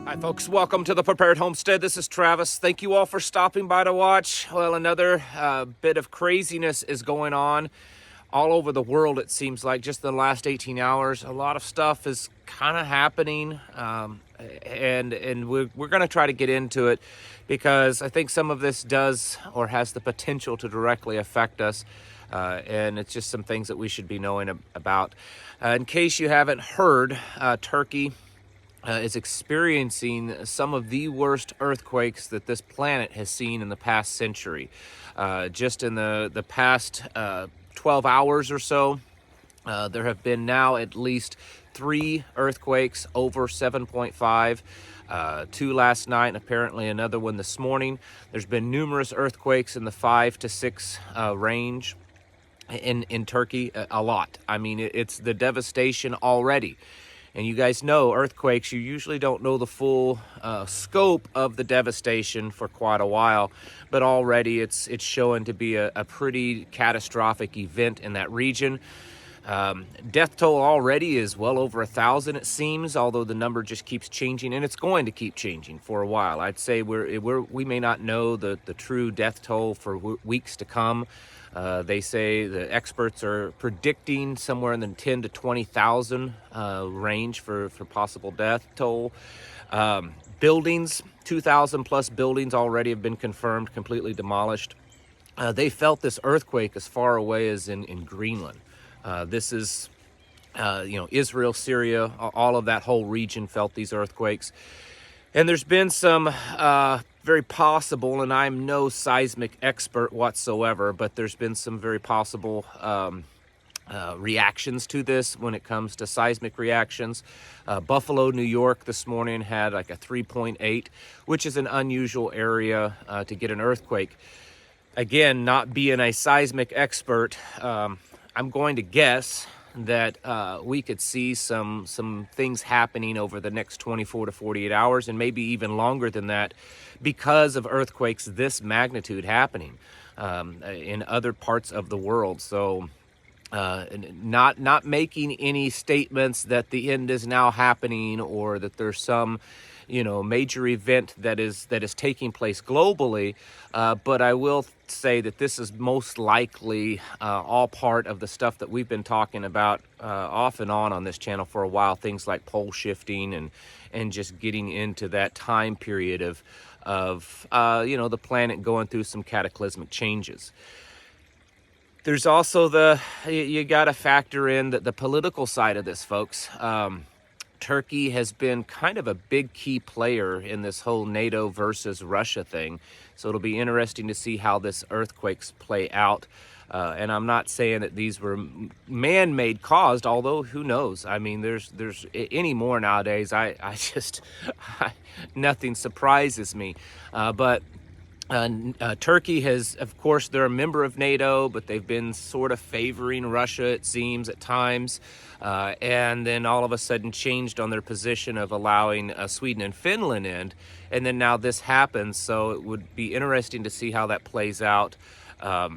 Hi folks, welcome to the Prepared Homestead. This is Travis. Thank you all for stopping by to watch. Well, another bit of craziness is going on all over the world, it seems like, just in the last 18 hours. A lot of stuff is kind of happening, and we're going to try to get into it because I think some of this does or has the potential to directly affect us, and it's just some things that we should be knowing about. In case you haven't heard, Turkey is experiencing some of the worst earthquakes that this planet has seen in the past century. Just in the past 12 hours or so, there have been now at least 3 earthquakes over 7.5. 2 last night, and apparently another one this morning. There's been numerous earthquakes in the 5 to 6 range in Turkey. A lot. I mean, it's the devastation already. And you guys know earthquakes, you usually don't know the full scope of the devastation for quite a while, but already it's showing to be a pretty catastrophic event in that region. Death toll already is well over 1,000, it seems, although the number just keeps changing, and it's going to keep changing for a while. I'd say we may not know the true death toll for weeks to come. They say the experts are predicting somewhere in the 10 to 20,000 range for possible death toll. Buildings, 2,000 plus buildings already have been confirmed completely demolished. They felt this earthquake as far away as in Greenland. This is, Israel, Syria, all of that whole region felt these earthquakes. And there's been some very possible, and I'm no seismic expert whatsoever, but there's been some very possible reactions to this when it comes to seismic reactions. Buffalo, New York this morning had like a 3.8, which is an unusual area to get an earthquake. Again, not being a seismic expert, I'm going to guess that we could see some things happening over the next 24 to 48 hours and maybe even longer than that because of earthquakes this magnitude happening in other parts of the world. So not making any statements that the end is now happening or that there's some major event that is taking place globally, but I will say that this is most likely all part of the stuff that we've been talking about off and on this channel for a while, things like pole shifting and just getting into that time period of the planet going through some cataclysmic changes. There's also you got to factor in the political side of this, folks. Turkey has been kind of a big key player in this whole NATO versus Russia thing. So it'll be interesting to see how this earthquakes play out. And I'm not saying that these were man-made caused, although who knows? I mean, there's any more nowadays. Nothing surprises me. But Turkey has, of course, they're a member of NATO, but they've been sort of favoring Russia, it seems, at times. And then all of a sudden changed on their position of allowing Sweden and Finland in. And then now this happens, so it would be interesting to see how that plays out. I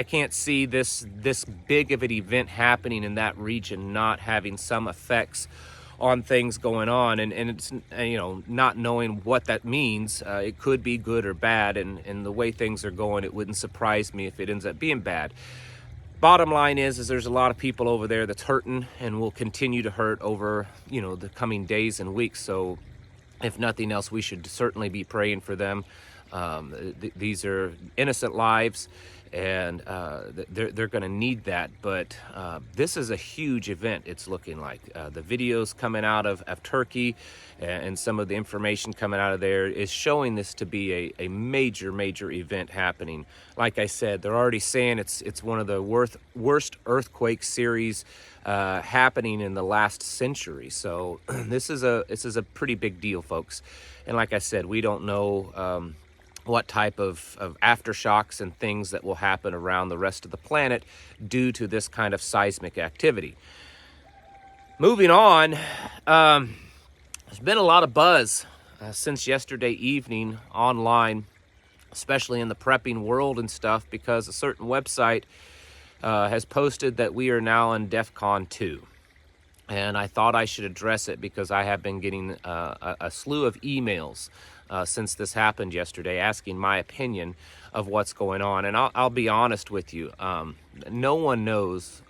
can't see this big of an event happening in that region not having some effects on things going on, and it's not knowing what that means. It could be good or bad, and the way things are going, it wouldn't surprise me if it ends up being bad. Bottom line is there's a lot of people over there that's hurting and will continue to hurt over the coming days and weeks. So if nothing else, we should certainly be praying for them. These are innocent lives, and they're going to need that. But this is a huge event, it's looking like. The videos coming out of Turkey and some of the information coming out of there is showing this to be a major event happening. Like I said, they're already saying it's one of the worst earthquake series happening in the last century. So this is a pretty big deal, folks. And like I said, we don't know what type of aftershocks and things that will happen around the rest of the planet due to this kind of seismic activity. Moving on, there's been a lot of buzz since yesterday evening online, especially in the prepping world and stuff, because a certain website has posted that we are now in Defcon 2. and I thought I should address it because I have been getting a slew of emails since this happened yesterday, asking my opinion of what's going on. And I'll be honest with you, no one knows,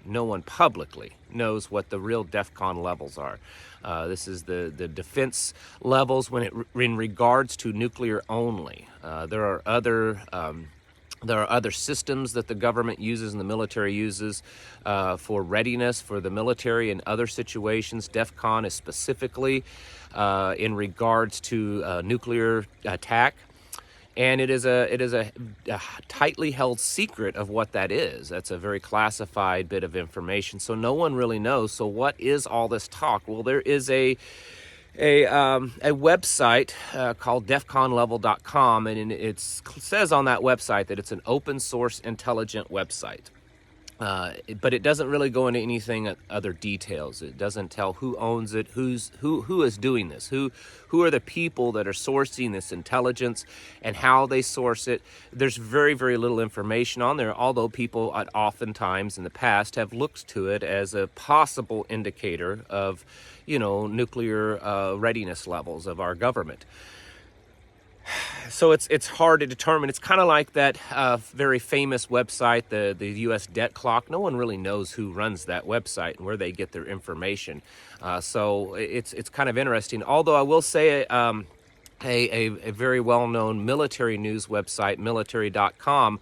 no one publicly knows what the real Defcon levels are. This is the defense levels in regards to nuclear only. There are other systems that the government uses and the military uses for readiness for the military in other situations. Defcon is specifically in regards to nuclear attack. And it is a tightly held secret of what that is. That's a very classified bit of information. So no one really knows. So what is all this talk? Well, there is a website called defconlevel.com, and it says on that website that it's an open source intelligent website. But it doesn't really go into anything other details. It doesn't tell who owns it, who is doing this, who are the people that are sourcing this intelligence and how they source it. There's very, very little information on there, although people oftentimes in the past have looked to it as a possible indicator of, nuclear readiness levels of our government. So it's hard to determine. It's kind of like that very famous website, the U.S. debt clock. No one really knows who runs that website and where they get their information. So it's kind of interesting. Although I will say a very well-known military news website, military.com,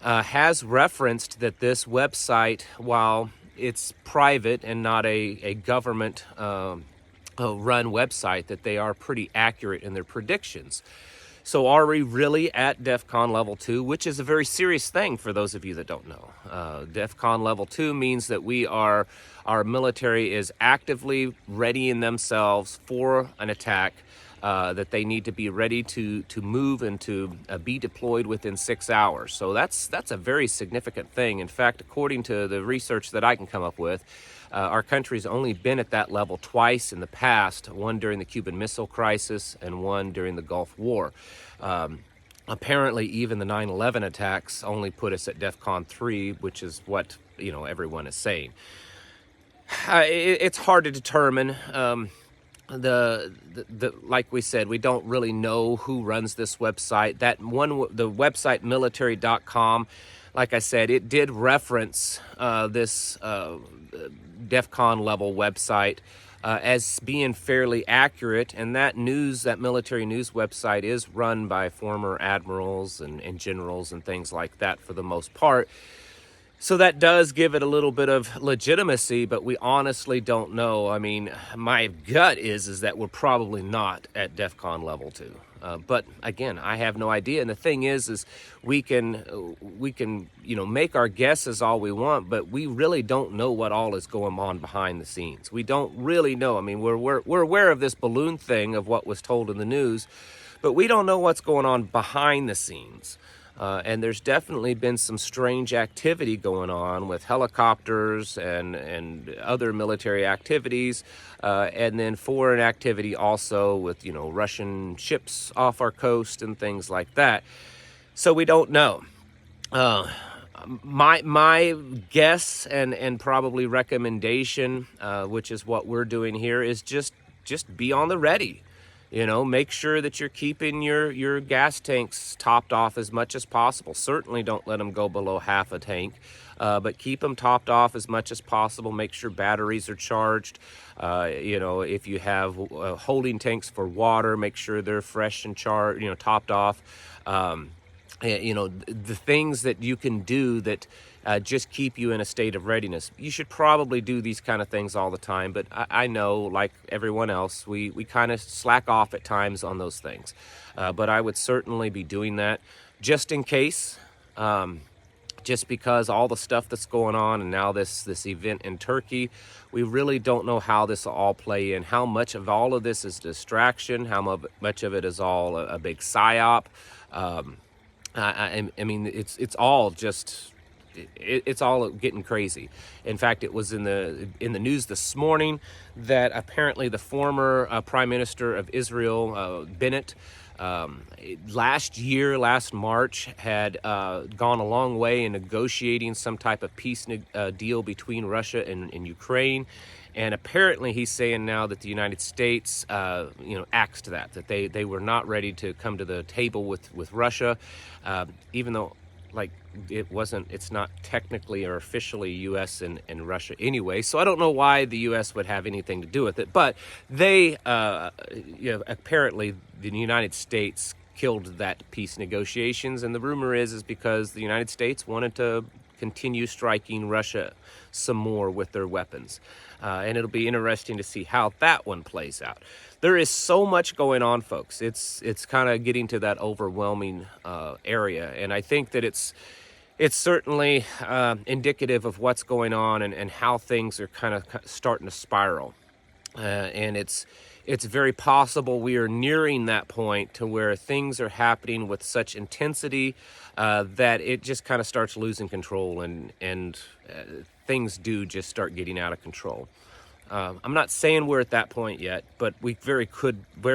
has referenced that this website, while it's private and not a government run website, that they are pretty accurate in their predictions. So are we really at Defcon level 2, which is a very serious thing for those of you that don't know. Defcon level 2 means that our military is actively readying themselves for an attack, that they need to be ready to move and to be deployed within 6 hours. So that's a very significant thing. In fact, according to the research that I can come up with, our country's only been at that level twice in the past, one during the Cuban Missile Crisis and one during the Gulf War. Apparently, even the 9/11 attacks only put us at DEFCON 3, which is what everyone is saying. It's hard to determine. Like we said, we don't really know who runs this website. The website military.com, like I said, it did reference this Defcon level website as being fairly accurate, and that military news website is run by former admirals and generals and things like that for the most part. So that does give it a little bit of legitimacy, but we honestly don't know. I mean, my gut is that we're probably not at DEFCON level 2. But again, I have no idea. And the thing is we can make our guesses all we want, but we really don't know what all is going on behind the scenes. We don't really know. I mean, we're aware of this balloon thing of what was told in the news, but we don't know what's going on behind the scenes. And there's definitely been some strange activity going on with helicopters and other military activities, and then foreign activity also with, Russian ships off our coast and things like that. So we don't know. My guess and probably recommendation, which is what we're doing here, is just be on the ready. Make sure that you're keeping your gas tanks topped off as much as possible. Certainly don't let them go below half a tank, but keep them topped off as much as possible. Make sure batteries are charged. If you have holding tanks for water, make sure they're fresh and topped off. The things that you can do that just keep you in a state of readiness. You should probably do these kind of things all the time, but I know, like everyone else, we kind of slack off at times on those things. But I would certainly be doing that just in case, just because all the stuff that's going on and now this event in Turkey, we really don't know how this will all play in, how much of all of this is distraction, how much of it is all a big psyop. I mean, it's all just it's all getting crazy. In fact, it was in the news this morning that apparently the former Prime Minister of Israel, Bennett, last March, had gone a long way in negotiating some type of peace deal between Russia and Ukraine. And apparently he's saying now that the United States, axed that they were not ready to come to the table with Russia, even though, like, it's not technically or officially U.S. and Russia anyway. So I don't know why the U.S. would have anything to do with it. But they, apparently the United States killed that peace negotiations. And the rumor is because the United States wanted to continue striking Russia some more with their weapons. And it'll be interesting to see how that one plays out. There is so much going on, folks. It's kind of getting to that overwhelming area. And I think that it's certainly indicative of what's going on and how things are kind of starting to spiral. And it's very possible we are nearing that point to where things are happening with such intensity that it just kind of starts losing control and things do just start getting out of control. I'm not saying we're at that point yet, but we very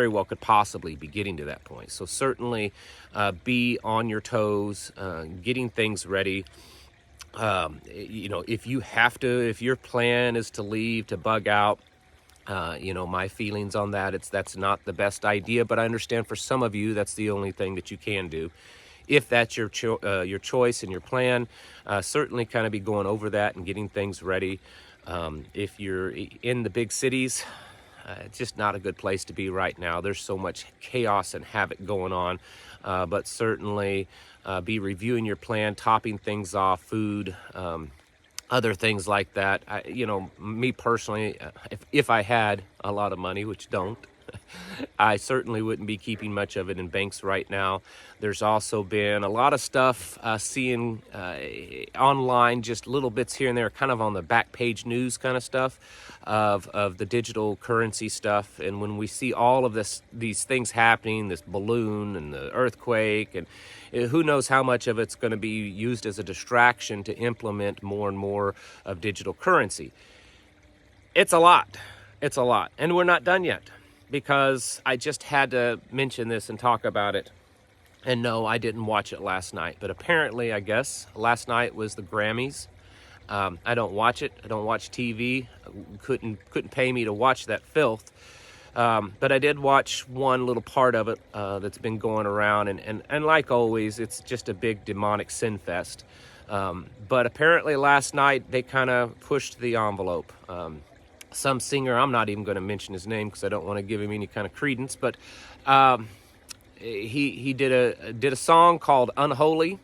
well could possibly be getting to that point. So certainly be on your toes, getting things ready. If your plan is to leave, to bug out, my feelings on that, that's not the best idea, but I understand for some of you, that's the only thing that you can do. If that's your choice and your plan, certainly kind of be going over that and getting things ready. If you're in the big cities, it's just not a good place to be right now. There's so much chaos and havoc going on, but certainly be reviewing your plan, topping things off, food, other things like that. Me personally, if I had a lot of money, which don't, I certainly wouldn't be keeping much of it in banks right now. There's also been a lot of stuff seeing online, just little bits here and there, kind of on the back page news kind of stuff of the digital currency stuff. And when we see all of these things happening, this balloon and the earthquake, and who knows how much of it's going to be used as a distraction to implement more and more of digital currency. It's a lot. It's a lot. And we're not done yet, because I just had to mention this and talk about it. And no, I didn't watch it last night, but apparently, I guess, last night was the Grammys. I don't watch it. I don't watch TV. Couldn't pay me to watch that filth. But I did watch one little part of it that's been going around. And like always, it's just a big demonic sin fest. But apparently last night, they kind of pushed the envelope. Some singer, I'm not even going to mention his name because I don't want to give him any kind of credence, but he did a song called Unholy,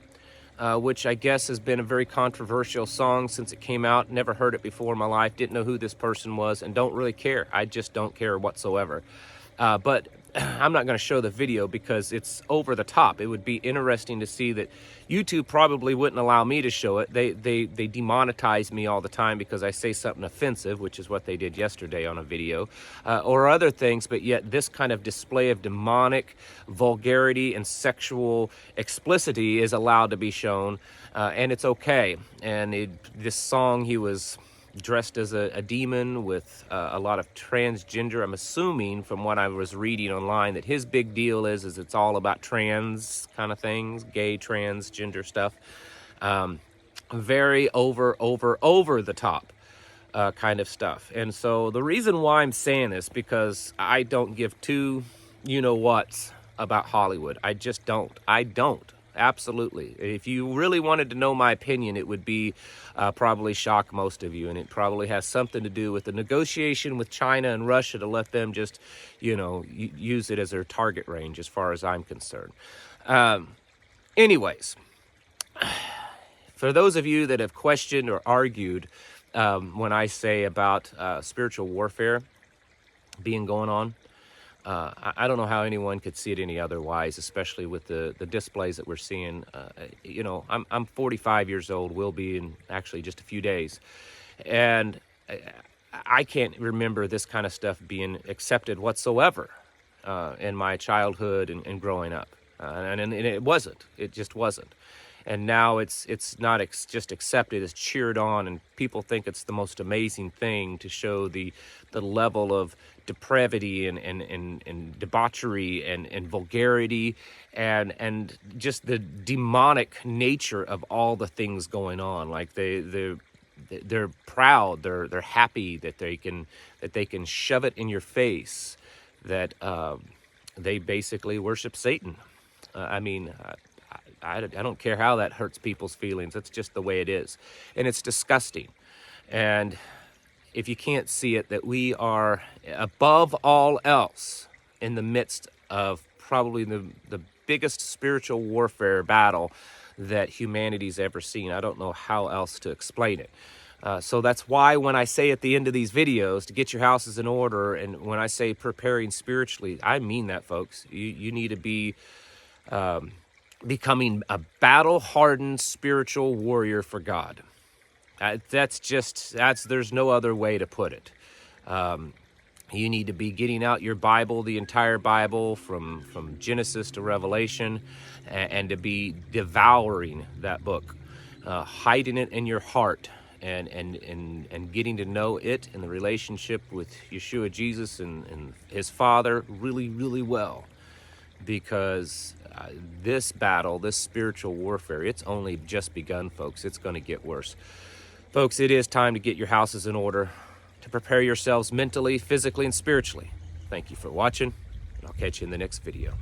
which I guess has been a very controversial song since it came out. Never heard it before in my life, didn't know who this person was, and don't really care. I just don't care whatsoever. But I'm not going to show the video because it's over the top. It would be interesting to see that YouTube probably wouldn't allow me to show it. They demonetize me all the time because I say something offensive, which is what they did yesterday on a video, or other things, but yet this kind of display of demonic vulgarity and sexual explicitity is allowed to be shown, and it's okay. And this song, he was dressed as a demon with a lot of transgender. I'm assuming from what I was reading online that his big deal is it's all about trans kind of things, gay, transgender stuff. Very over the top kind of stuff. And so the reason why I'm saying this, because I don't give two you-know-whats about Hollywood. I just don't. I don't. Absolutely. If you really wanted to know my opinion, it would be probably shock most of you, and it probably has something to do with the negotiation with China and Russia to let them just, use it as their target range as far as I'm concerned. Anyways, for those of you that have questioned or argued when I say about spiritual warfare being going on, I don't know how anyone could see it any otherwise, especially with the displays that we're seeing. I'm 45 years old, will be in actually just a few days. And I can't remember this kind of stuff being accepted whatsoever in my childhood and growing up. And it wasn't. It just wasn't. and now it's not just accepted, it's cheered on, and people think it's the most amazing thing to show the level of depravity and debauchery and vulgarity and just the demonic nature of all the things going on. Like they're proud, they're happy that they can shove it in your face that they basically worship Satan. I mean, I don't care how that hurts people's feelings. It's just the way it is, and it's disgusting. And if you can't see it, that we are above all else in the midst of probably the biggest spiritual warfare battle that humanity's ever seen. I don't know how else to explain it. So that's why when I say at the end of these videos to get your houses in order, and when I say preparing spiritually, I mean that, folks. You need to be becoming a battle-hardened spiritual warrior for God. There's no other way to put it. You need to be getting out your Bible, the entire Bible, from Genesis to Revelation, and to be devouring that book, hiding it in your heart, and getting to know it and the relationship with Yeshua Jesus and his Father really, really well. Because this battle, this spiritual warfare, it's only just begun, folks. It's going to get worse. Folks, it is time to get your houses in order, to prepare yourselves mentally, physically, and spiritually. Thank you for watching, and I'll catch you in the next video.